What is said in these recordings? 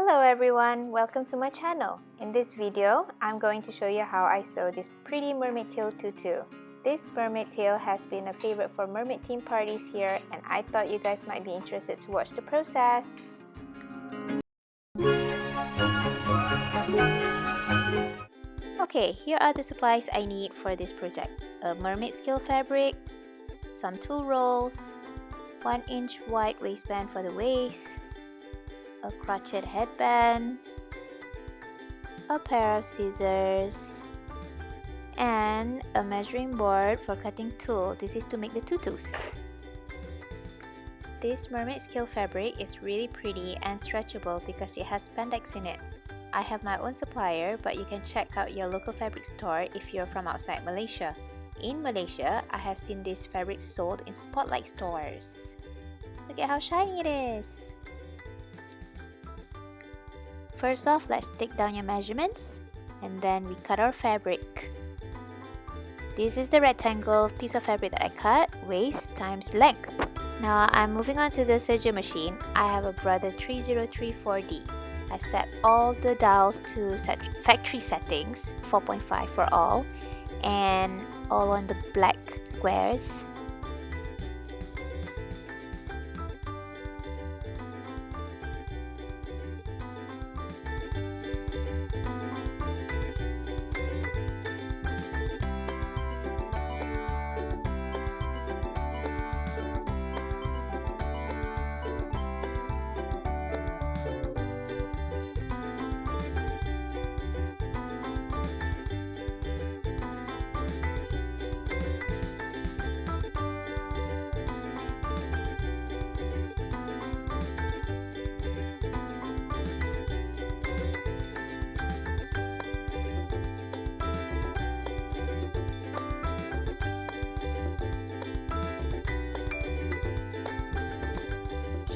Hello everyone, welcome to my channel. In this video, I'm going to show you how I sew this pretty mermaid tail tutu. This mermaid tail has been a favorite for mermaid theme parties here, and I thought you guys might be interested to watch the process. Okay, here are the supplies I need for this project. A mermaid scale fabric, some tulle rolls, 1-inch wide waistband for the waist, a crochet headband, a pair of scissors, and a measuring board for cutting tulle. This is to make the tutus. This mermaid scale fabric is really pretty and stretchable because it has spandex in it. I have my own supplier, but you can check out your local fabric store if you're from outside Malaysia. In Malaysia, I have seen this fabric sold in spotlight stores. Look at how shiny it is! First off, let's take down your measurements and then we cut our fabric. This is the rectangle piece of fabric that I cut, waist times length. Now I'm moving on to the Serger machine. I have a Brother 3034D. I've set all the dials to factory settings, 4.5 for all, and all on the black squares.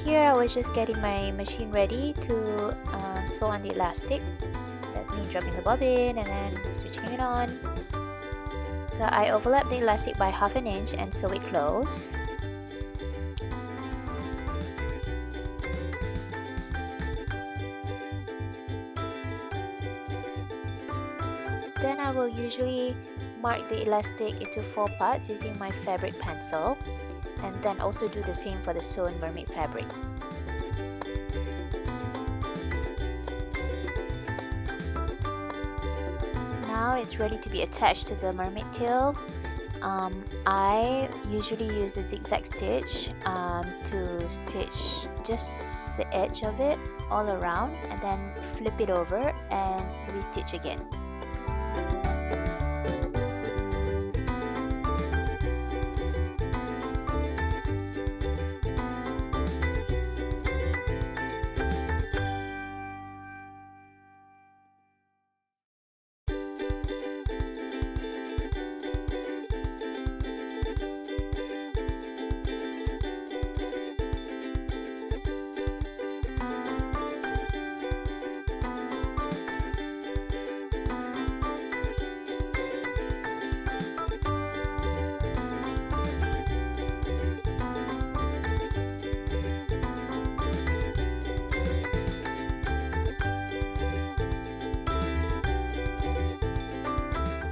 Here I was just getting my machine ready to sew on the elastic. That's me dropping the bobbin and then switching it on. So I overlap the elastic by 1/2 inch and sew it close. Then I will usually mark the elastic into 4 parts using my fabric pencil, and then also do the same for the sewn mermaid fabric. Now it's ready to be attached to the mermaid tail. I usually use a zigzag stitch to stitch just the edge of it all around and then flip it over and restitch again.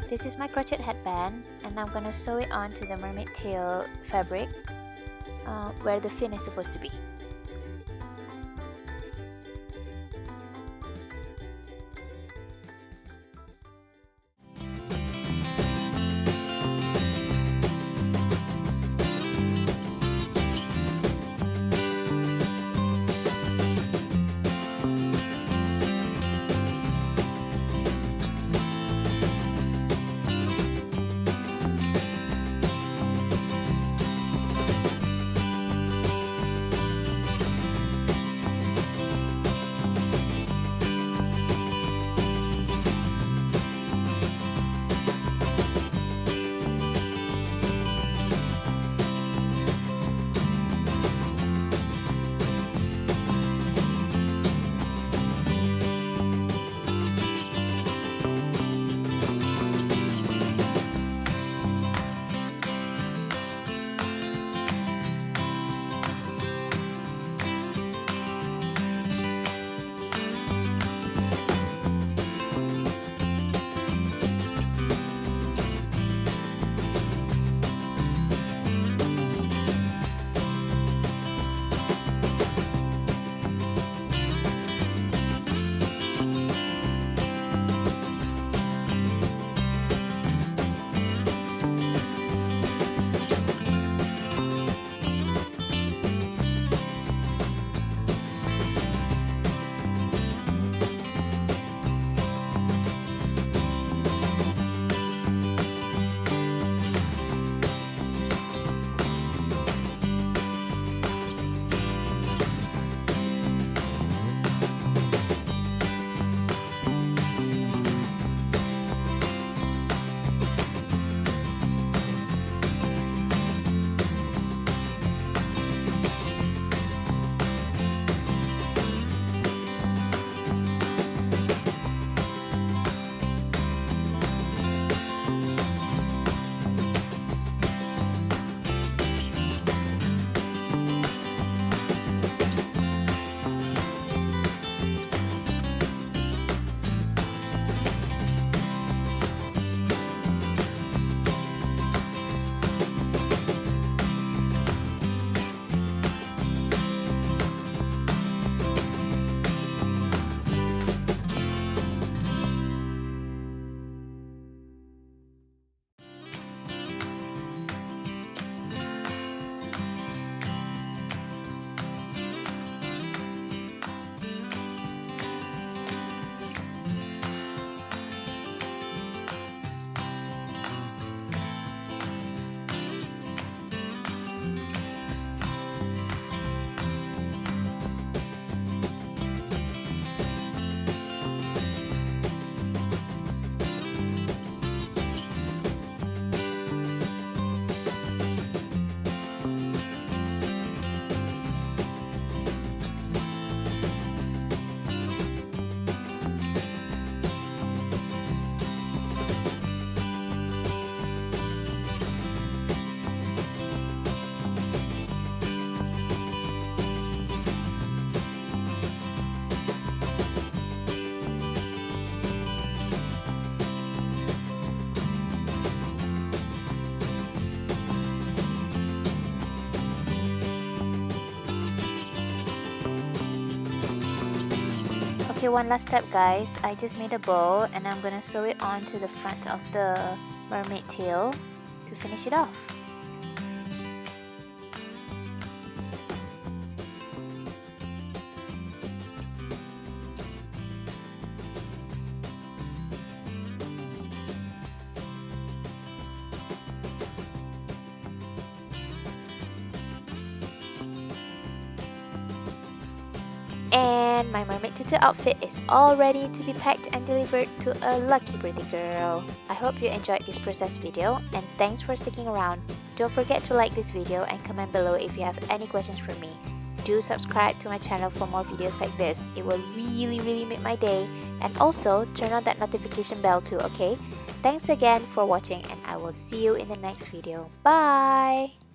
This is my crochet headband, and I'm gonna sew it onto the mermaid tail fabric where the fin is supposed to be. Okay, one last step guys. I just made a bow and I'm gonna sew it onto the front of the mermaid tail to finish it off. And my mermaid tutu outfit is all ready to be packed and delivered to a lucky birthday girl. I hope you enjoyed this process video and thanks for sticking around. Don't forget to like this video and comment below if you have any questions for me. Do subscribe to my channel for more videos like this. It will really make my day. And also turn on that notification bell too, okay? Thanks again for watching and I will see you in the next video. Bye!